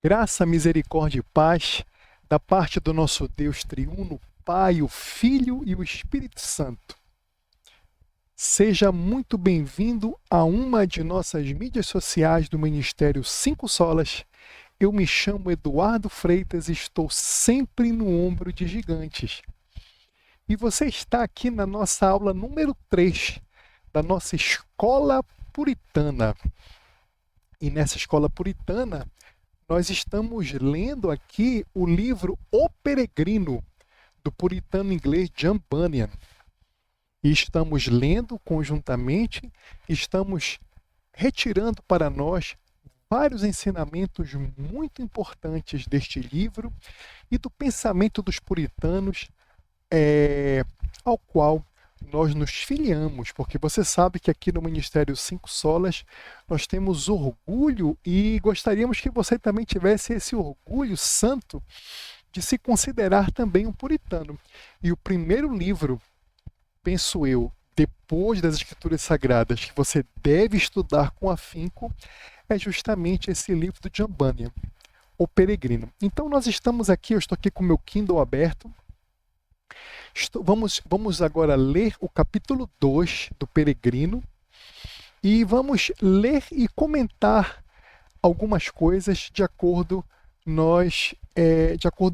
Graça, misericórdia e paz da parte do nosso Deus triuno, Pai, o Filho e o Espírito Santo. Seja muito bem-vindo a uma de nossas mídias sociais do Ministério Cinco Solas. Eu me chamo Eduardo Freitas e estou sempre no ombro de gigantes. E você está aqui na nossa aula número 3 da nossa Escola Puritana. E nessa Escola Puritana, nós estamos lendo aqui o livro O Peregrino, do puritano inglês John Bunyan. E estamos lendo conjuntamente, estamos retirando para nós vários ensinamentos muito importantes deste livro e do pensamento dos puritanos, ao qual nós nos filiamos, porque você sabe que aqui no Ministério Cinco Solas nós temos orgulho e gostaríamos que você também tivesse esse orgulho santo de se considerar também um puritano. E o primeiro livro, penso eu, depois das Escrituras Sagradas, que você deve estudar com afinco, é justamente esse livro do John Bunyan, O Peregrino. Então nós estamos aqui, eu estou aqui com o meu Kindle aberto. Vamos agora ler o capítulo 2 do Peregrino e vamos ler e comentar algumas coisas de acordo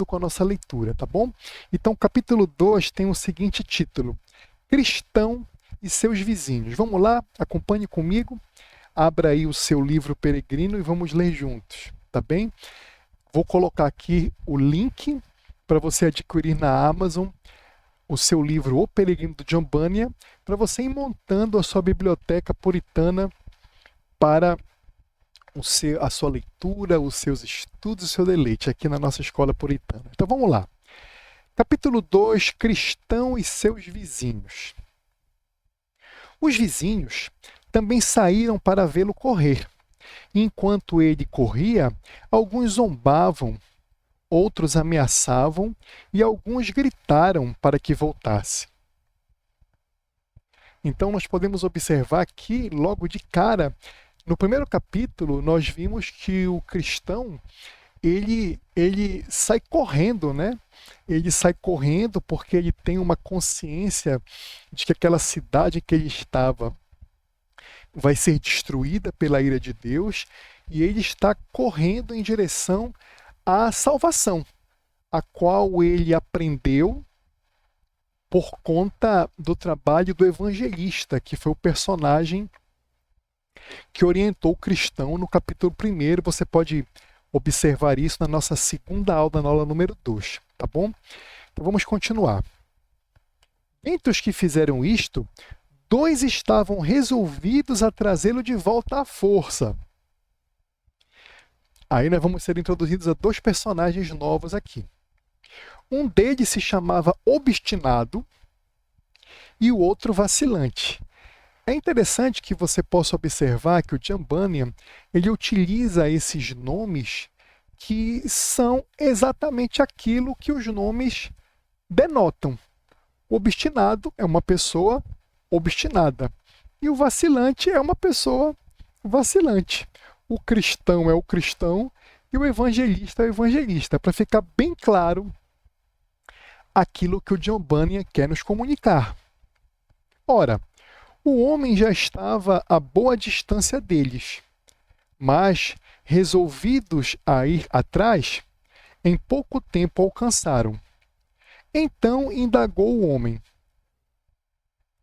com a nossa leitura, tá bom? Então, o capítulo 2 tem o seguinte título: Cristão e seus vizinhos. Vamos lá, acompanhe comigo, abra aí o seu livro Peregrino e vamos ler juntos, tá bem? Vou colocar aqui o link para você adquirir na Amazon o seu livro O Peregrino do John Bunyan, para você ir montando a sua biblioteca puritana para a sua leitura, os seus estudos e o seu deleite aqui na nossa escola puritana. Então vamos lá. Capítulo 2, Cristão e seus vizinhos. Os vizinhos também saíram para vê-lo correr. Enquanto ele corria, alguns zombavam, outros ameaçavam e alguns gritaram para que voltasse. Então nós podemos observar aqui, logo de cara, no primeiro capítulo, nós vimos que o cristão, ele sai correndo, né? Ele sai correndo porque ele tem uma consciência de que aquela cidade em que ele estava vai ser destruída pela ira de Deus e ele está correndo em direção à salvação, a qual ele aprendeu por conta do trabalho do evangelista, que foi o personagem que orientou o cristão no capítulo 1. Você pode observar isso na nossa segunda aula, na aula número 2, tá bom? Então vamos continuar. Entre os que fizeram isto, 2 estavam resolvidos a trazê-lo de volta à força. Aí nós vamos ser introduzidos a 2 personagens novos aqui. Um deles se chamava Obstinado e o outro Vacilante. É interessante que você possa observar que o John Bunyan, ele utiliza esses nomes que são exatamente aquilo que os nomes denotam. O obstinado é uma pessoa obstinada e o vacilante é uma pessoa vacilante. O cristão é o cristão e o evangelista é o evangelista, para ficar bem claro aquilo que o John Bunyan quer nos comunicar. Ora, o homem já estava a boa distância deles, mas, resolvidos a ir atrás, em pouco tempo alcançaram. Então indagou o homem: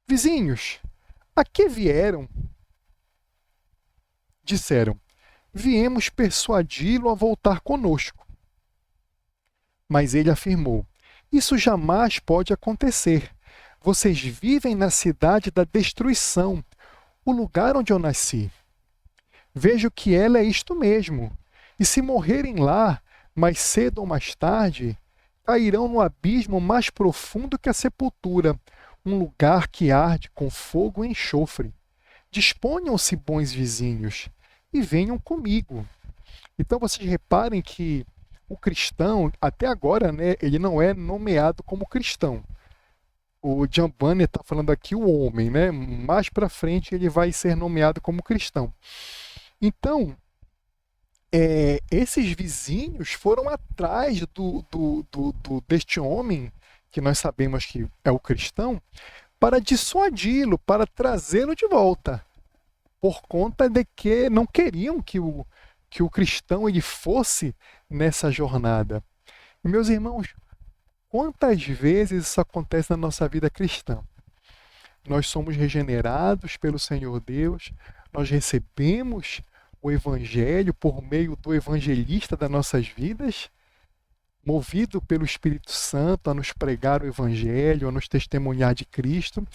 Vizinhos, a que vieram? Disseram: Viemos persuadi-lo a voltar conosco. Mas ele afirmou: Isso jamais pode acontecer. Vocês vivem na cidade da destruição, o lugar onde eu nasci. Vejo que ela é isto mesmo. E se morrerem lá, mais cedo ou mais tarde, cairão no abismo mais profundo que a sepultura, um lugar que arde com fogo e enxofre. Disponham-se, bons vizinhos, e venham comigo. Então vocês reparem que o cristão, até agora, né, ele não é nomeado como cristão. O John Bunyan está falando aqui o homem, né? Mais para frente ele vai ser nomeado como cristão. Então, esses vizinhos foram atrás deste homem, que nós sabemos que é o cristão, para dissuadi-lo, para trazê-lo de volta, por conta de que não queriam que o cristão ele fosse nessa jornada. E, meus irmãos, quantas vezes isso acontece na nossa vida cristã? Nós somos regenerados pelo Senhor Deus, nós recebemos o Evangelho por meio do evangelista das nossas vidas, movido pelo Espírito Santo a nos pregar o Evangelho, a nos testemunhar de Cristo,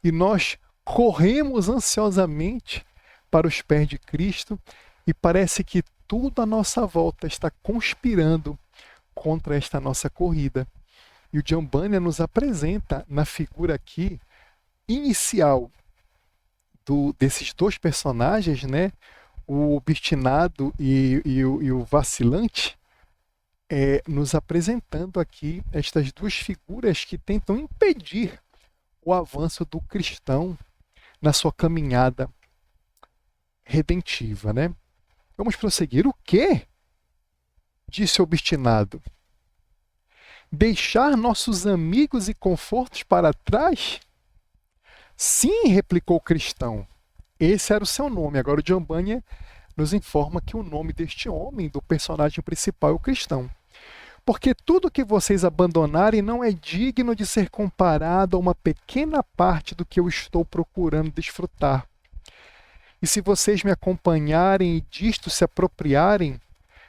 e nós corremos ansiosamente para os pés de Cristo e parece que tudo à nossa volta está conspirando contra esta nossa corrida. E o John Bunyan nos apresenta na figura aqui inicial desses dois personagens, né? O obstinado e o vacilante, nos apresentando aqui estas duas figuras que tentam impedir o avanço do cristão na sua caminhada redentiva, né? Vamos prosseguir. O quê? Disse o obstinado. Deixar nossos amigos e confortos para trás? Sim, replicou o cristão. Esse era o seu nome. Agora o John Bunyan nos informa que o nome deste homem, do personagem principal, é o cristão. Porque tudo que vocês abandonarem não é digno de ser comparado a uma pequena parte do que eu estou procurando desfrutar. E se vocês me acompanharem e disto se apropriarem,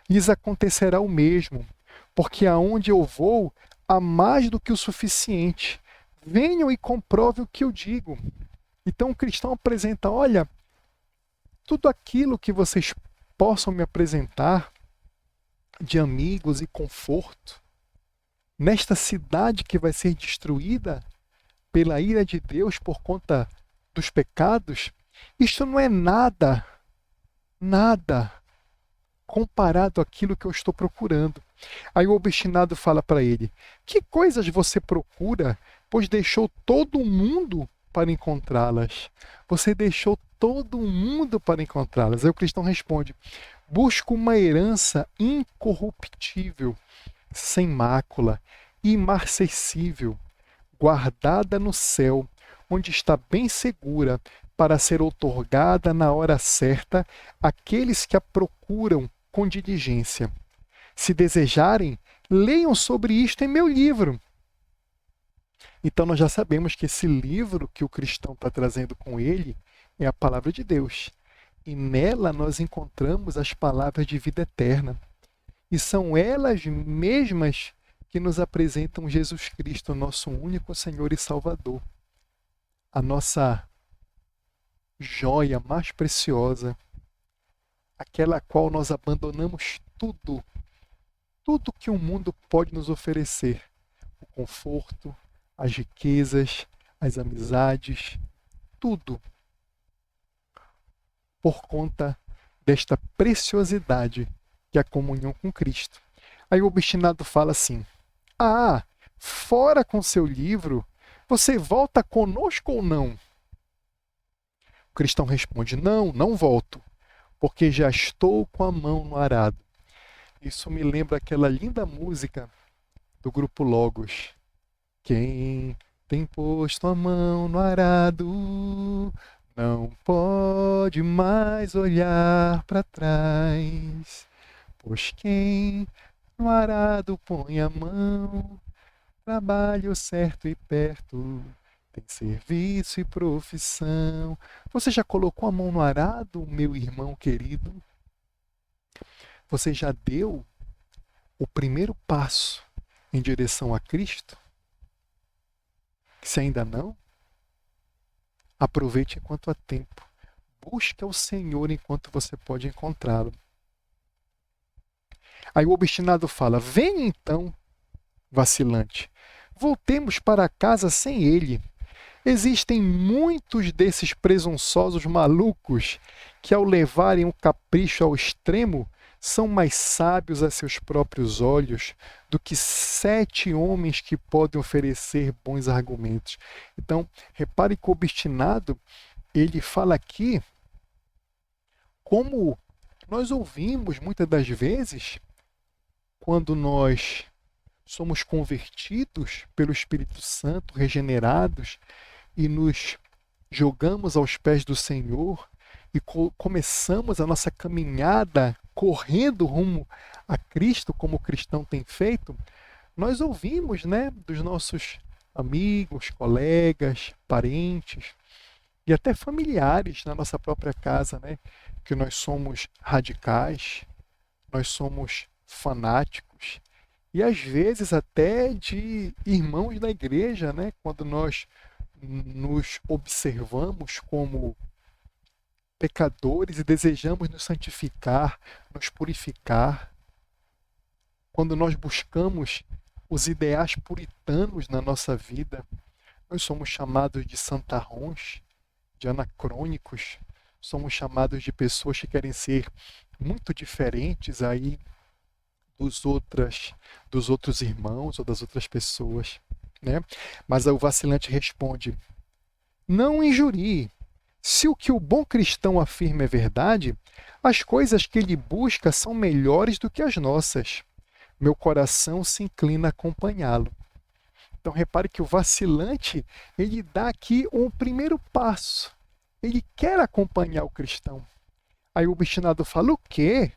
lhes acontecerá o mesmo, porque aonde eu vou há mais do que o suficiente. Venham e comprovem o que eu digo. Então o cristão apresenta, olha, tudo aquilo que vocês possam me apresentar de amigos e conforto, nesta cidade que vai ser destruída pela ira de Deus por conta dos pecados, isto não é nada comparado àquilo que eu estou procurando. Aí o obstinado fala para ele, que coisas você procura, pois deixou todo o mundo para encontrá-las. Você deixou todo o mundo para encontrá-las. Aí o cristão responde, busco uma herança incorruptível, sem mácula, imarcessível, guardada no céu, onde está bem segura, para ser outorgada na hora certa àqueles que a procuram com diligência. Se desejarem, leiam sobre isto em meu livro. Então nós já sabemos que esse livro que o cristão está trazendo com ele é a palavra de Deus. E nela nós encontramos as palavras de vida eterna. E são elas mesmas que nos apresentam Jesus Cristo, nosso único Senhor e Salvador. A nossa joia mais preciosa, aquela a qual nós abandonamos tudo que o mundo pode nos oferecer, o conforto, as riquezas, as amizades, tudo, por conta desta preciosidade que é a comunhão com Cristo. Aí o obstinado fala assim, fora com seu livro, você volta conosco ou não? O cristão responde, não volto, porque já estou com a mão no arado. Isso me lembra aquela linda música do grupo Logos. Quem tem posto a mão no arado não pode mais olhar para trás, pois quem no arado põe a mão, trabalho certo e perto, tem serviço e profissão. Você já colocou a mão no arado, meu irmão querido? Você já deu o primeiro passo em direção a Cristo? Se ainda não, aproveite enquanto há tempo. Busque ao Senhor enquanto você pode encontrá-lo. Aí o obstinado fala, venha então, vacilante, voltemos para casa sem ele. Existem muitos desses presunçosos malucos que, ao levarem o capricho ao extremo, são mais sábios a seus próprios olhos do que 7 homens que podem oferecer bons argumentos. Então, repare que o obstinado, ele fala aqui como Nós ouvimos muitas das vezes, quando nós somos convertidos pelo Espírito Santo, regenerados, e nos jogamos aos pés do Senhor e começamos a nossa caminhada correndo rumo a Cristo, como o cristão tem feito, nós ouvimos, né, dos nossos amigos, colegas, parentes e até familiares na nossa própria casa, né, que nós somos radicais, nós somos fanáticos e às vezes até de irmãos da igreja, né, quando nós nos observamos como pecadores e desejamos nos santificar, nos purificar, quando nós buscamos os ideais puritanos na nossa vida, nós somos chamados de santarrões, de anacrônicos, somos chamados de pessoas que querem ser muito diferentes aí dos outros irmãos ou das outras pessoas, né? Mas o vacilante responde: não injurie. Se o que o bom cristão afirma é verdade, as coisas que ele busca são melhores do que as nossas. Meu coração se inclina a acompanhá-lo. Então repare que o vacilante, ele dá aqui um primeiro passo. Ele quer acompanhar o cristão. Aí o obstinado fala: o quê?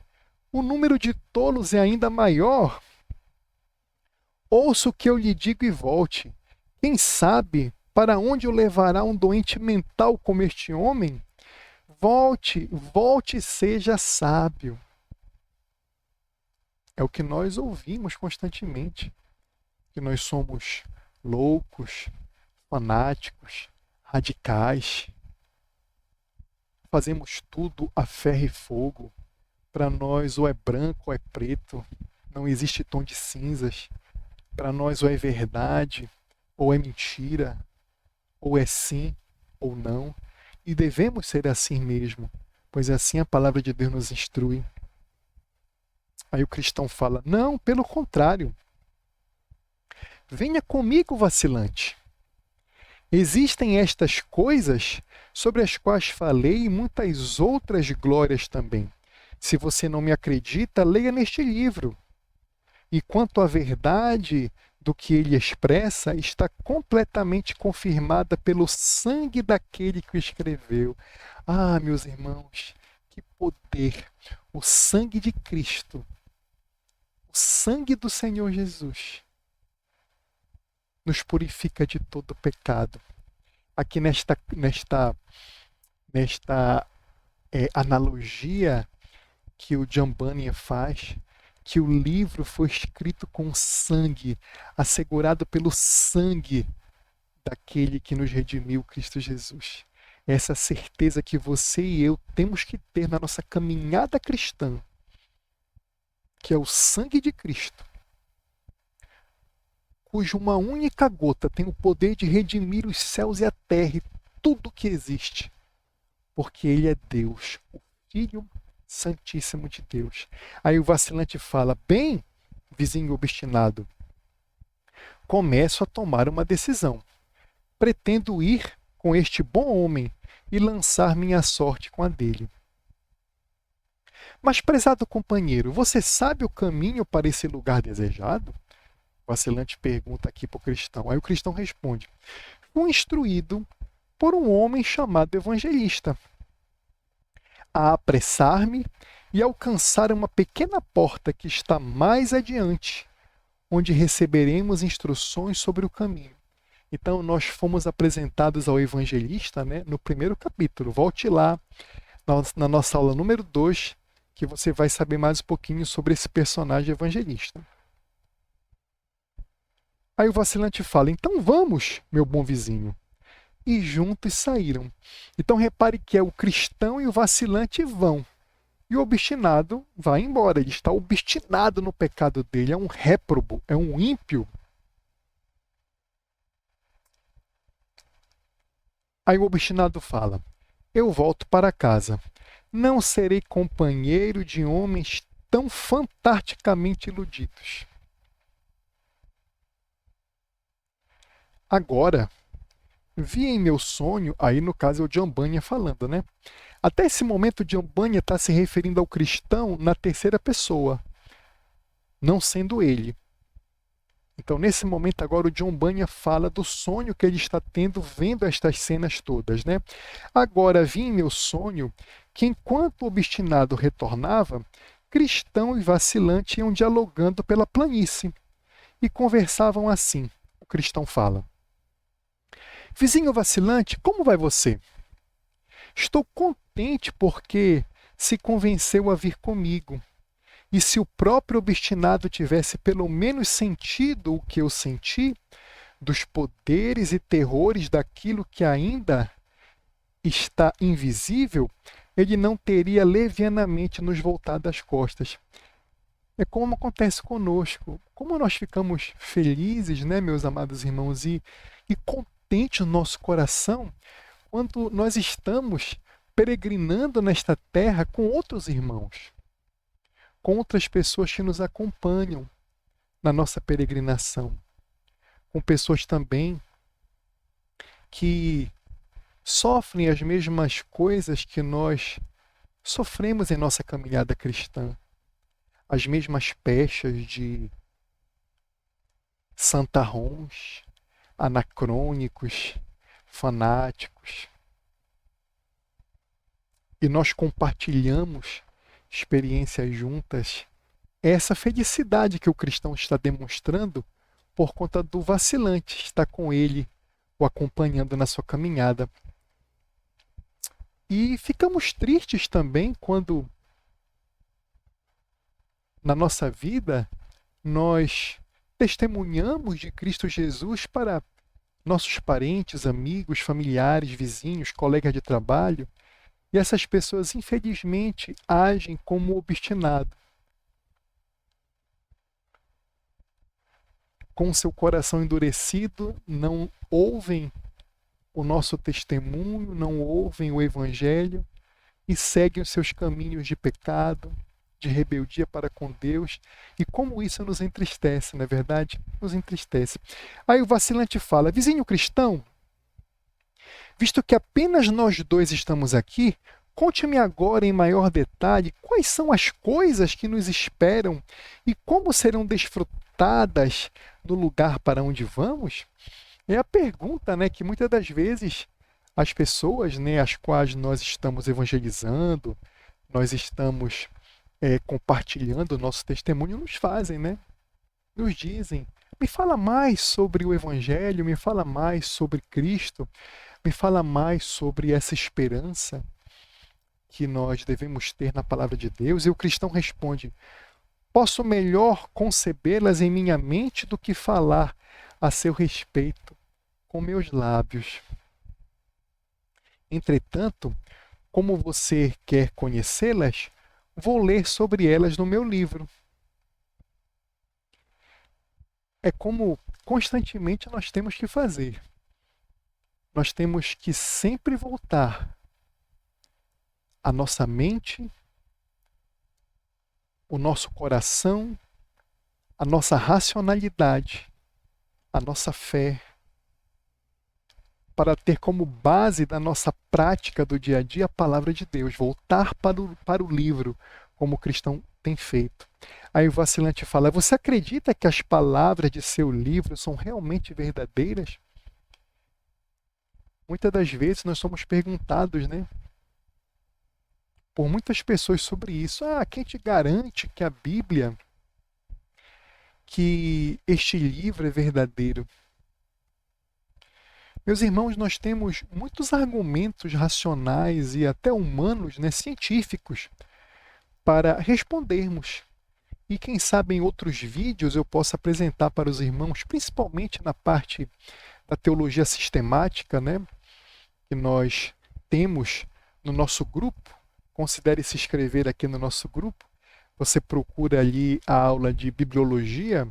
O número de tolos é ainda maior. Ouça o que eu lhe digo e volte. Quem sabe para onde o levará um doente mental como este homem? Volte, volte e seja sábio. É o que nós ouvimos constantemente. Que nós somos loucos, fanáticos, radicais. Fazemos tudo a ferro e fogo. Para nós ou é branco ou é preto. Não existe tom de cinzas. Para nós ou é verdade ou é mentira. Ou é sim ou não. E devemos ser assim mesmo, pois assim a palavra de Deus nos instrui. Aí o cristão fala: não, pelo contrário. Venha comigo, vacilante. Existem estas coisas sobre as quais falei e muitas outras glórias também. Se você não me acredita, leia neste livro. E quanto à verdade do que ele expressa, está completamente confirmada pelo sangue daquele que o escreveu. Ah, meus irmãos, que poder! O sangue de Cristo, o sangue do Senhor Jesus, nos purifica de todo pecado. Aqui nesta analogia que o John Bunyan faz, que o livro foi escrito com sangue, assegurado pelo sangue daquele que nos redimiu, Cristo Jesus. Essa certeza que você e eu temos que ter na nossa caminhada cristã, que é o sangue de Cristo, cuja uma única gota tem o poder de redimir os céus e a terra e tudo que existe, porque Ele é Deus, o Filho Santíssimo de Deus. Aí o vacilante fala: bem, vizinho obstinado, começo a tomar uma decisão. Pretendo ir com este bom homem e lançar minha sorte com a dele. Mas, prezado companheiro, você sabe o caminho para esse lugar desejado? O vacilante pergunta aqui para o cristão. Aí o cristão responde: fui instruído por um homem chamado evangelista a apressar-me e alcançar uma pequena porta que está mais adiante, onde receberemos instruções sobre o caminho. Então, nós fomos apresentados ao evangelista, né, no primeiro capítulo. Volte lá na nossa aula número 2, que você vai saber mais um pouquinho sobre esse personagem evangelista. Aí o vacilante fala: então vamos, meu bom vizinho. E juntos saíram. Então repare que é o cristão e o vacilante vão. E o obstinado vai embora. Ele está obstinado no pecado dele. É um réprobo, é um ímpio. Aí o obstinado fala: eu volto para casa. Não serei companheiro de homens tão fantasticamente iludidos. Agora, vi em meu sonho, aí no caso é o John Bunyan falando, né? Até esse momento, John Bunyan está se referindo ao cristão na terceira pessoa, não sendo ele. Então, nesse momento agora, o John Bunyan fala do sonho que ele está tendo vendo estas cenas todas, né? Agora, vi em meu sonho que enquanto o obstinado retornava, cristão e vacilante iam dialogando pela planície e conversavam assim. O cristão fala: Vizinho vacilante, como vai você? Estou contente porque se convenceu a vir comigo. E se o próprio obstinado tivesse pelo menos sentido o que eu senti, dos poderes e terrores daquilo que ainda está invisível, ele não teria levianamente nos voltado as costas. É como acontece conosco. Como nós ficamos felizes, né, meus amados irmãos, e contentes no nosso coração quando nós estamos peregrinando nesta terra com outros irmãos, com outras pessoas que nos acompanham na nossa peregrinação, com pessoas também que sofrem as mesmas coisas que nós sofremos em nossa caminhada cristã, as mesmas pechas de santarrões, anacrônicos, fanáticos. E nós compartilhamos experiências juntas, essa felicidade que o cristão está demonstrando por conta do vacilante estar com ele, o acompanhando na sua caminhada. E ficamos tristes também quando, na nossa vida, nós testemunhamos de Cristo Jesus para nossos parentes, amigos, familiares, vizinhos, colegas de trabalho, e essas pessoas, infelizmente, agem como obstinado. Com seu coração endurecido, não ouvem o nosso testemunho, não ouvem o Evangelho e seguem os seus caminhos de pecado, de rebeldia para com Deus. E como isso nos entristece, não é verdade? Nos entristece. Aí o vacilante fala: Vizinho cristão, visto que apenas nós dois estamos aqui, conte-me agora em maior detalhe quais são as coisas que nos esperam e como serão desfrutadas no lugar para onde vamos? É a pergunta, né, que muitas das vezes as pessoas, né, as quais nós estamos evangelizando, nós estamos compartilhando o nosso testemunho, nos fazem, né? Nos dizem: me fala mais sobre o Evangelho, me fala mais sobre Cristo, me fala mais sobre essa esperança que nós devemos ter na palavra de Deus. E o cristão responde: posso melhor concebê-las em minha mente do que falar a seu respeito com meus lábios. Entretanto, como você quer conhecê-las, vou ler sobre elas no meu livro. É como constantemente nós temos que fazer. Nós temos que sempre voltar a nossa mente, o nosso coração, a nossa racionalidade, a nossa fé, para ter como base da nossa prática do dia a dia a palavra de Deus, voltar para o livro, como o cristão tem feito. Aí o vacilante fala: você acredita que as palavras de seu livro são realmente verdadeiras? Muitas das vezes nós somos perguntados, né, por muitas pessoas sobre isso. Quem te garante que a Bíblia, que este livro é verdadeiro? Meus irmãos, nós temos muitos argumentos racionais e até humanos, né, científicos, para respondermos. E quem sabe em outros vídeos eu possa apresentar para os irmãos, principalmente na parte da teologia sistemática, né, que nós temos no nosso grupo. Considere se inscrever aqui no nosso grupo. Você procura ali a aula de bibliologia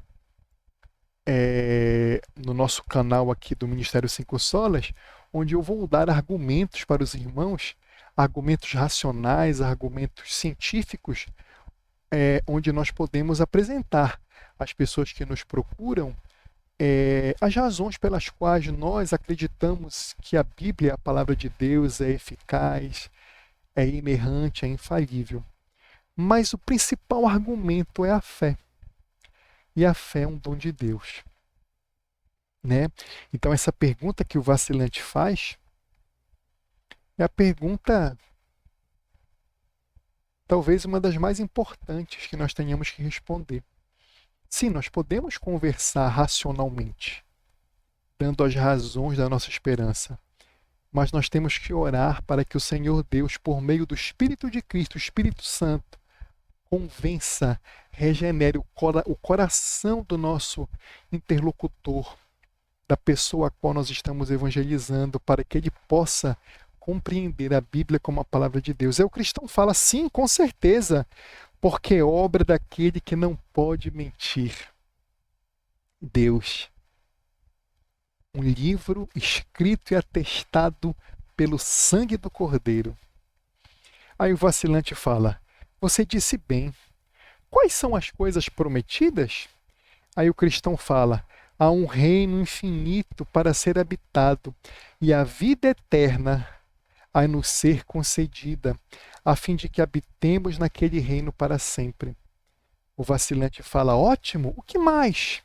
no nosso canal aqui do Ministério Cinco Solas, onde eu vou dar argumentos para os irmãos, argumentos racionais, argumentos científicos, onde nós podemos apresentar às pessoas que nos procuram as razões pelas quais nós acreditamos que a Bíblia, a palavra de Deus, é eficaz, é inerrante, é infalível. Mas o principal argumento é a fé. E a fé é um dom de Deus, né? Então essa pergunta que o vacilante faz é a pergunta, talvez uma das mais importantes que nós tenhamos que responder. Sim, nós podemos conversar racionalmente, dando as razões da nossa esperança, mas nós temos que orar para que o Senhor Deus, por meio do Espírito de Cristo, o Espírito Santo, convença, regenere o coração do nosso interlocutor, da pessoa a qual nós estamos evangelizando, para que ele possa compreender a Bíblia como a palavra de Deus. Aí o cristão fala, sim, com certeza, porque é obra daquele que não pode mentir. Deus. Um livro escrito e atestado pelo sangue do Cordeiro. Aí o vacilante fala, você disse bem, quais são as coisas prometidas? Aí o cristão fala, há um reino infinito para ser habitado, e a vida eterna a nos ser concedida, a fim de que habitemos naquele reino para sempre. O vacilante fala, ótimo, o que mais?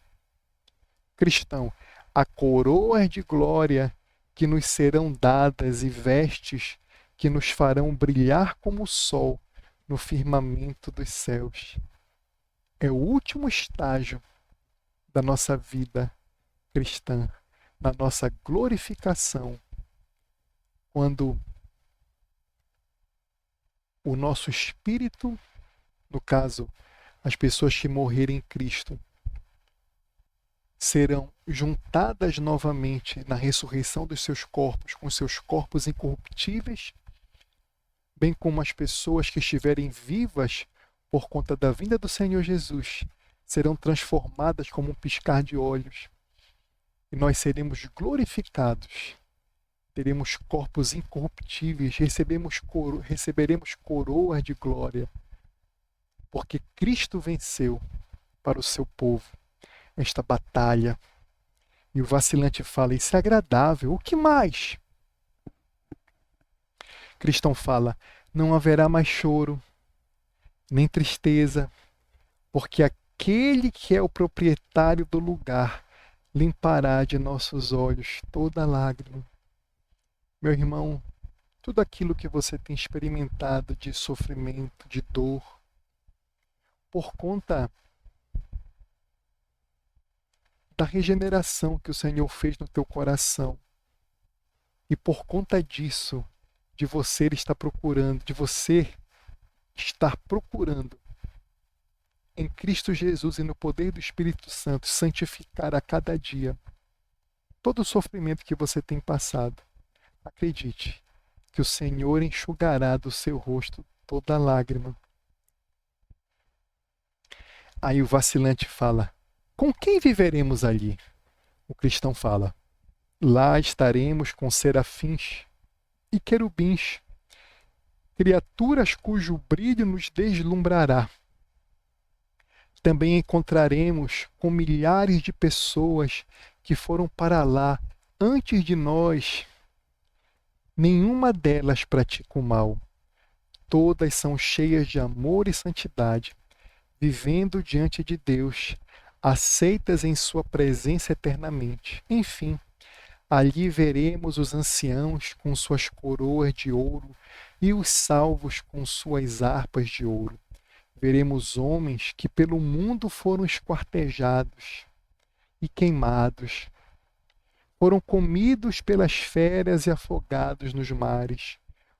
Cristão, há coroas de glória que nos serão dadas e vestes que nos farão brilhar como o sol no firmamento dos céus. É o último estágio da nossa vida cristã, na nossa glorificação, quando o nosso espírito, no caso, as pessoas que morrerem em Cristo, serão juntadas novamente na ressurreição dos seus corpos, com seus corpos incorruptíveis, bem como as pessoas que estiverem vivas por conta da vinda do Senhor Jesus, serão transformadas como um piscar de olhos. E nós seremos glorificados. Teremos corpos incorruptíveis, receberemos coroas de glória, porque Cristo venceu para o seu povo esta batalha. E o vacilante fala, isso é agradável, o que mais? Cristão fala, não haverá mais choro, nem tristeza, porque aquele que é o proprietário do lugar limpará de nossos olhos toda lágrima. Meu irmão, tudo aquilo que você tem experimentado de sofrimento, de dor, por conta da regeneração que o Senhor fez no teu coração, e por conta disso, de você estar procurando em Cristo Jesus e no poder do Espírito Santo santificar a cada dia todo o sofrimento que você tem passado. Acredite que o Senhor enxugará do seu rosto toda lágrima. Aí o vacilante fala, com quem viveremos ali? O cristão fala, lá estaremos com serafins e querubins, criaturas cujo brilho nos deslumbrará. Também encontraremos com milhares de pessoas que foram para lá antes de nós. Nenhuma delas pratica o mal. Todas são cheias de amor e santidade, vivendo diante de Deus, aceitas em sua presença eternamente. Enfim, ali veremos os anciãos com suas coroas de ouro e os salvos com suas harpas de ouro. Veremos homens que pelo mundo foram esquartejados e queimados, foram comidos pelas feras e afogados nos mares,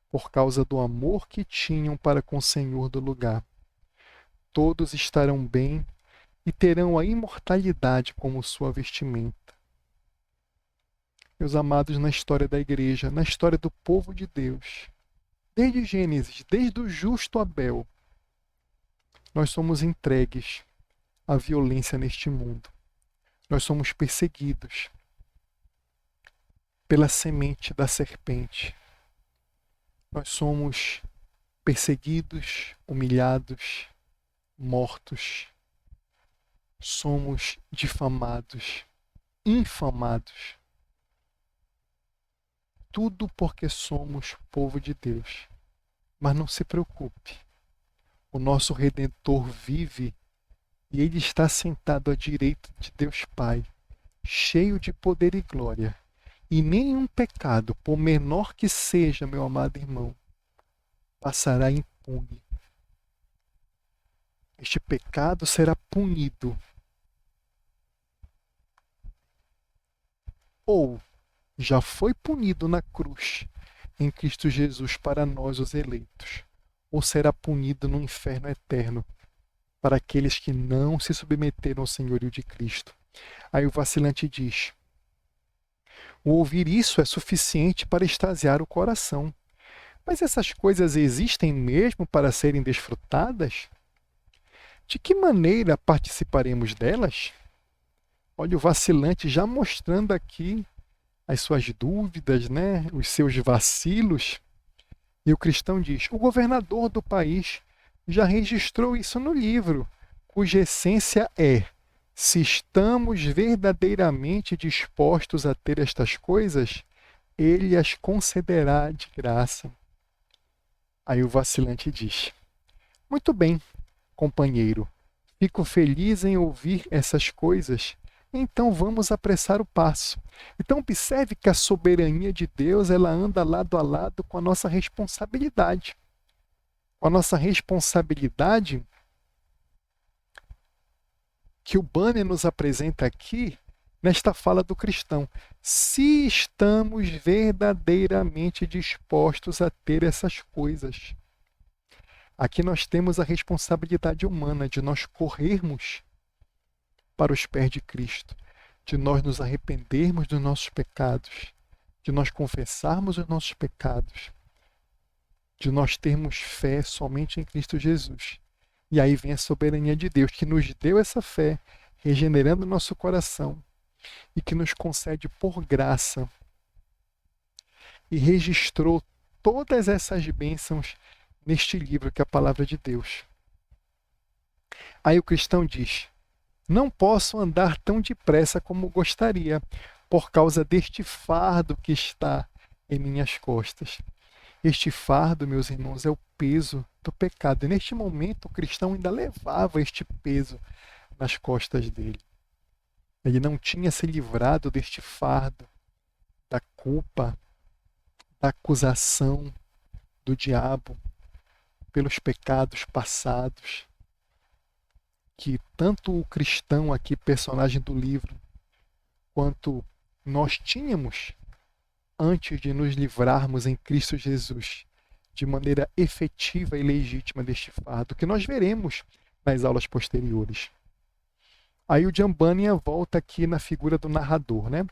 por causa do amor que tinham para com o Senhor do lugar. Todos estarão bem e terão a imortalidade como sua vestimenta. Meus amados, na história da igreja, na história do povo de Deus, desde Gênesis, desde o justo Abel, nós somos entregues à violência neste mundo. Nós somos perseguidos pela semente da serpente. Nós somos perseguidos, humilhados, mortos. Somos difamados. infamados. Tudo porque somos povo de Deus. Mas não se preocupe. O nosso Redentor vive e Ele está sentado à direita de Deus Pai, cheio de poder e glória. E nenhum pecado, por menor que seja, meu amado irmão, passará impune. Este pecado será punido. Ou já foi punido na cruz, em Cristo Jesus, para nós, os eleitos. Ou será punido no inferno eterno, para aqueles que não se submeteram ao senhorio de Cristo. Aí o vacilante diz: o ouvir isso é suficiente para extasiar o coração. Mas essas coisas existem mesmo para serem desfrutadas? De que maneira participaremos delas? Olha o vacilante já mostrando aqui as suas dúvidas, né? Os seus vacilos. E o cristão diz: o governador do país já registrou isso no livro, cuja essência é: se estamos verdadeiramente dispostos a ter estas coisas, ele as concederá de graça. Aí o vacilante diz: muito bem, companheiro, fico feliz em ouvir essas coisas, então vamos apressar o passo. Então observe que a soberania de Deus, ela anda lado a lado com a nossa responsabilidade. Com a nossa responsabilidade que o banner nos apresenta aqui, nesta fala do cristão. Se estamos verdadeiramente dispostos a ter essas coisas. Aqui nós temos a responsabilidade humana de nós corrermos para os pés de Cristo, de nós nos arrependermos dos nossos pecados, de nós confessarmos os nossos pecados, de nós termos fé somente em Cristo Jesus. E aí vem a soberania de Deus, que nos deu essa fé, regenerando nosso coração, e que nos concede por graça, e registrou todas essas bênçãos neste livro que é a palavra de Deus. Aí o cristão diz: não posso andar tão depressa como gostaria, por causa deste fardo que está em minhas costas. Este fardo, meus irmãos, é o peso do pecado. E neste momento o cristão ainda levava este peso nas costas dele. Ele não tinha se livrado deste fardo, da culpa, da acusação do diabo pelos pecados passados, que tanto o cristão aqui, personagem do livro, quanto nós tínhamos antes de nos livrarmos em Cristo Jesus de maneira efetiva e legítima deste fardo, que nós veremos nas aulas posteriores. Aí o John Bunyan volta aqui na figura do narrador, né?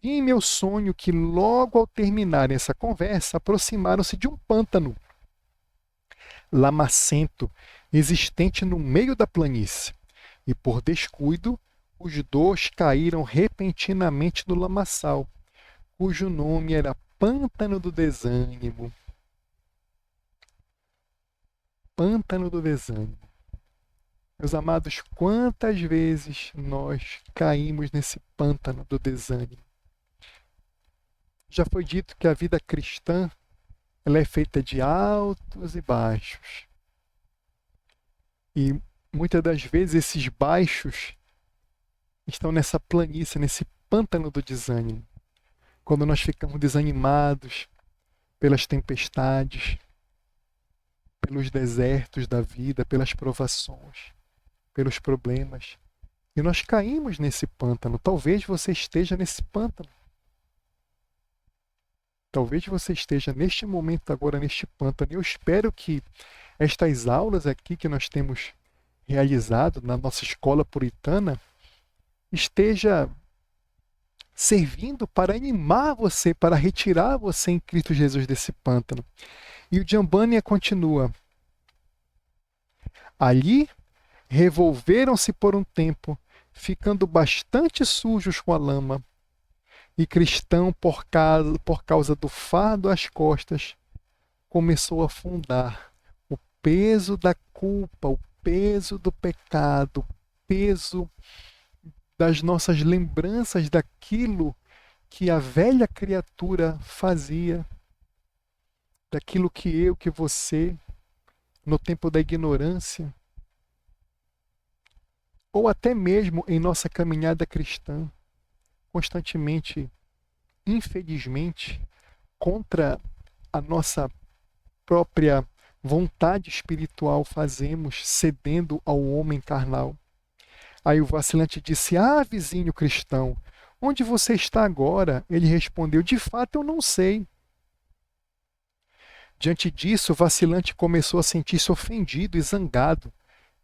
Vi em meu sonho que logo ao terminarem essa conversa, aproximaram-se de um pântano lamacento, existente no meio da planície, e por descuido, os dois caíram repentinamente no lamaçal, cujo nome era Pântano do Desânimo. Pântano do Desânimo. Meus amados, quantas vezes nós caímos nesse pântano do desânimo? Já foi dito que a vida cristã, ela é feita de altos e baixos. E muitas das vezes esses baixos estão nessa planície, nesse pântano do desânimo. Quando nós ficamos desanimados pelas tempestades, pelos desertos da vida, pelas provações, pelos problemas. E nós caímos nesse pântano. Talvez você esteja nesse pântano. Talvez você esteja neste momento agora neste pântano. Eu espero que estas aulas aqui que nós temos realizado na nossa escola puritana esteja servindo para animar você, para retirar você em Cristo Jesus desse pântano. E o John Bunyan continua: ali revolveram-se por um tempo, ficando bastante sujos com a lama. E cristão, por causa do fardo às costas, começou a afundar. O peso da culpa, o peso do pecado, o peso das nossas lembranças daquilo que a velha criatura fazia, daquilo que eu, que você, no tempo da ignorância, ou até mesmo em nossa caminhada cristã, constantemente, infelizmente, contra a nossa própria vontade espiritual fazemos, cedendo ao homem carnal. Aí o vacilante disse: "Ah, vizinho cristão, onde você está agora?" Ele respondeu: "De fato eu não sei." Diante disso, o vacilante começou a sentir-se ofendido e zangado.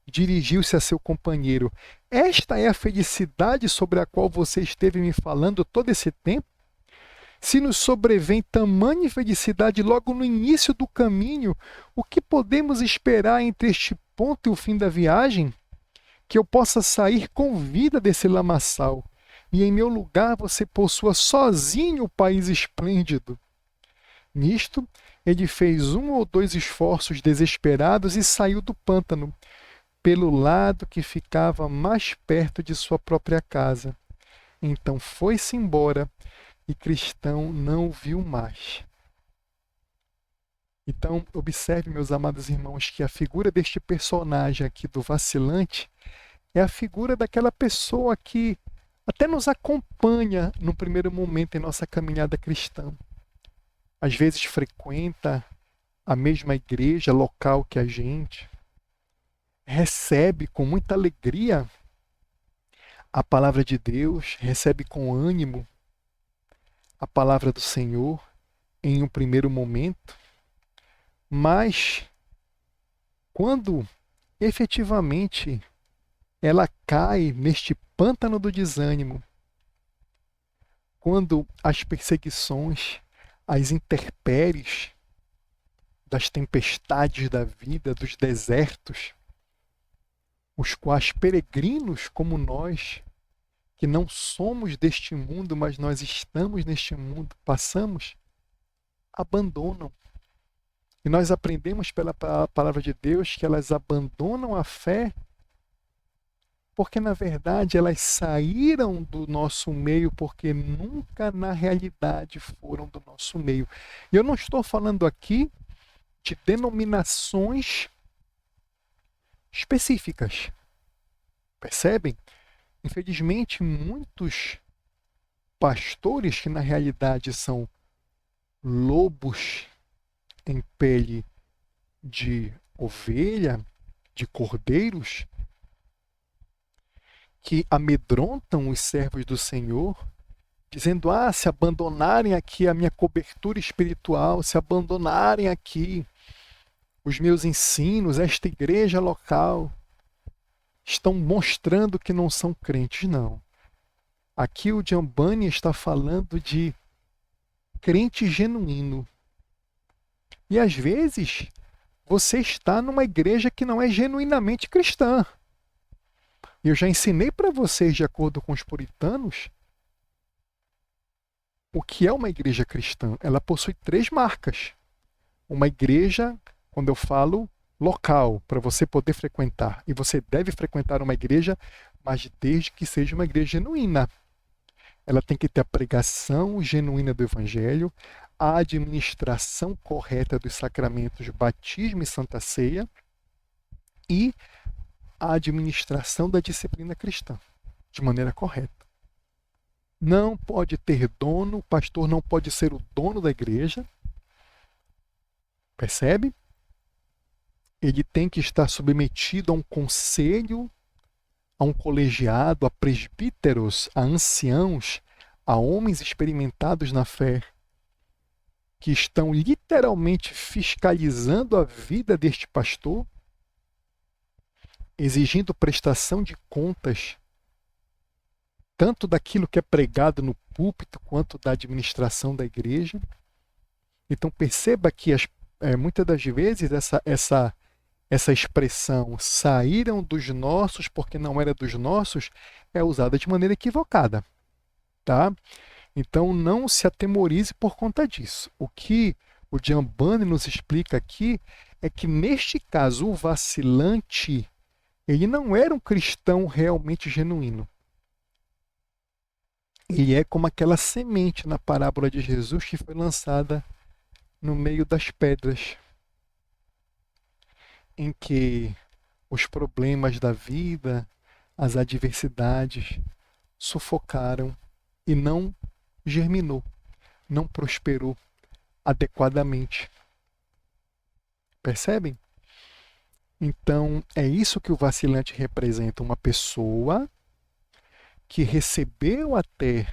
Dirigiu-se a seu companheiro: "Esta é a felicidade sobre a qual você esteve me falando todo esse tempo? Se nos sobrevém tamanha felicidade logo no início do caminho, o que podemos esperar entre este ponto e o fim da viagem? Que eu possa sair com vida desse lamaçal, e em meu lugar você possua sozinho o país esplêndido." Nisto, ele fez 1 ou 2 esforços desesperados e saiu do pântano, pelo lado que ficava mais perto de sua própria casa. Então foi-se embora, e Cristão não o viu mais. Então, observe, meus amados irmãos, que a figura deste personagem aqui do vacilante é a figura daquela pessoa que até nos acompanha no primeiro momento em nossa caminhada cristã. Às vezes frequenta a mesma igreja local que a gente, recebe com muita alegria a palavra de Deus, recebe com ânimo a palavra do Senhor em um primeiro momento, mas quando efetivamente ela cai neste pântano do desânimo, quando as perseguições, as intempéries das tempestades da vida, dos desertos, os quais peregrinos como nós, que não somos deste mundo, mas nós estamos neste mundo, passamos, abandonam. E nós aprendemos pela palavra de Deus que elas abandonam a fé porque, na verdade, elas saíram do nosso meio porque nunca, na realidade, foram do nosso meio. E eu não estou falando aqui de denominações específicas. Percebem? Infelizmente, muitos pastores que na realidade são lobos em pele de ovelha, de cordeiros, que amedrontam os servos do Senhor, dizendo: se abandonarem aqui a minha cobertura espiritual, se abandonarem aqui os meus ensinos, esta igreja local, estão mostrando que não são crentes. Não. Aqui o Giambani está falando de crente genuíno. E às vezes você está numa igreja que não é genuinamente cristã. E eu já ensinei para vocês, de acordo com os puritanos, o que é uma igreja cristã. Ela possui 3 marcas. Uma igreja, quando eu falo local, para você poder frequentar. E você deve frequentar uma igreja, mas desde que seja uma igreja genuína. Ela tem que ter a pregação genuína do Evangelho, a administração correta dos sacramentos batismo e santa ceia e a administração da disciplina cristã, de maneira correta. Não pode ter dono, o pastor não pode ser o dono da igreja. Percebe? Ele tem que estar submetido a um conselho, a um colegiado, a presbíteros, a anciãos, a homens experimentados na fé, que estão literalmente fiscalizando a vida deste pastor, exigindo prestação de contas, tanto daquilo que é pregado no púlpito, quanto da administração da igreja. Então perceba que muitas das vezes essa expressão "saíram dos nossos porque não era dos nossos" é usada de maneira equivocada. Tá? Então não se atemorize por conta disso. O que o Giambani nos explica aqui é que, neste caso, o vacilante, ele não era um cristão realmente genuíno. Ele é como aquela semente na parábola de Jesus que foi lançada no meio das pedras, em que os problemas da vida, as adversidades, sufocaram e não germinou, não prosperou adequadamente. Percebem? Então, é isso que o vacilante representa, uma pessoa que recebeu até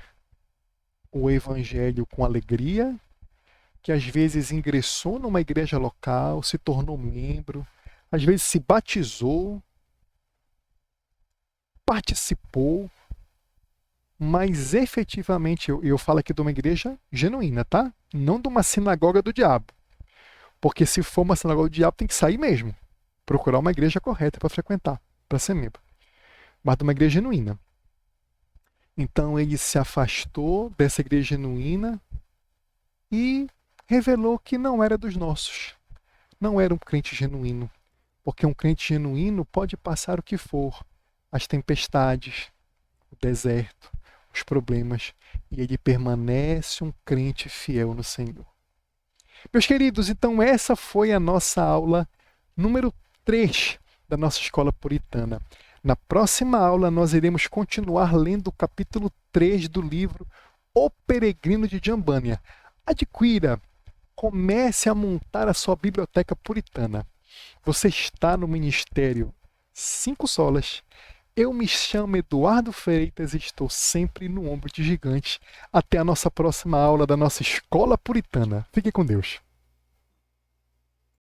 o evangelho com alegria, que às vezes ingressou numa igreja local, se tornou membro, às vezes se batizou, participou, mas efetivamente, eu falo aqui de uma igreja genuína, tá? Não de uma sinagoga do diabo. Porque se for uma sinagoga do diabo, tem que sair mesmo. Procurar uma igreja correta para frequentar, para ser membro. Mas de uma igreja genuína. Então ele se afastou dessa igreja genuína e revelou que não era dos nossos. Não era um crente genuíno. Porque um crente genuíno pode passar o que for. As tempestades, o deserto, os problemas. E ele permanece um crente fiel no Senhor. Meus queridos, então essa foi a nossa aula número 3 da nossa escola puritana. Na próxima aula nós iremos continuar lendo o capítulo 3 do livro O Peregrino de Jambânia. Adquira, comece a montar a sua biblioteca puritana. Você está no Ministério 5 Solas. Eu me chamo Eduardo Freitas e estou sempre no ombro de gigantes. Até a nossa próxima aula da nossa escola puritana. Fique com Deus.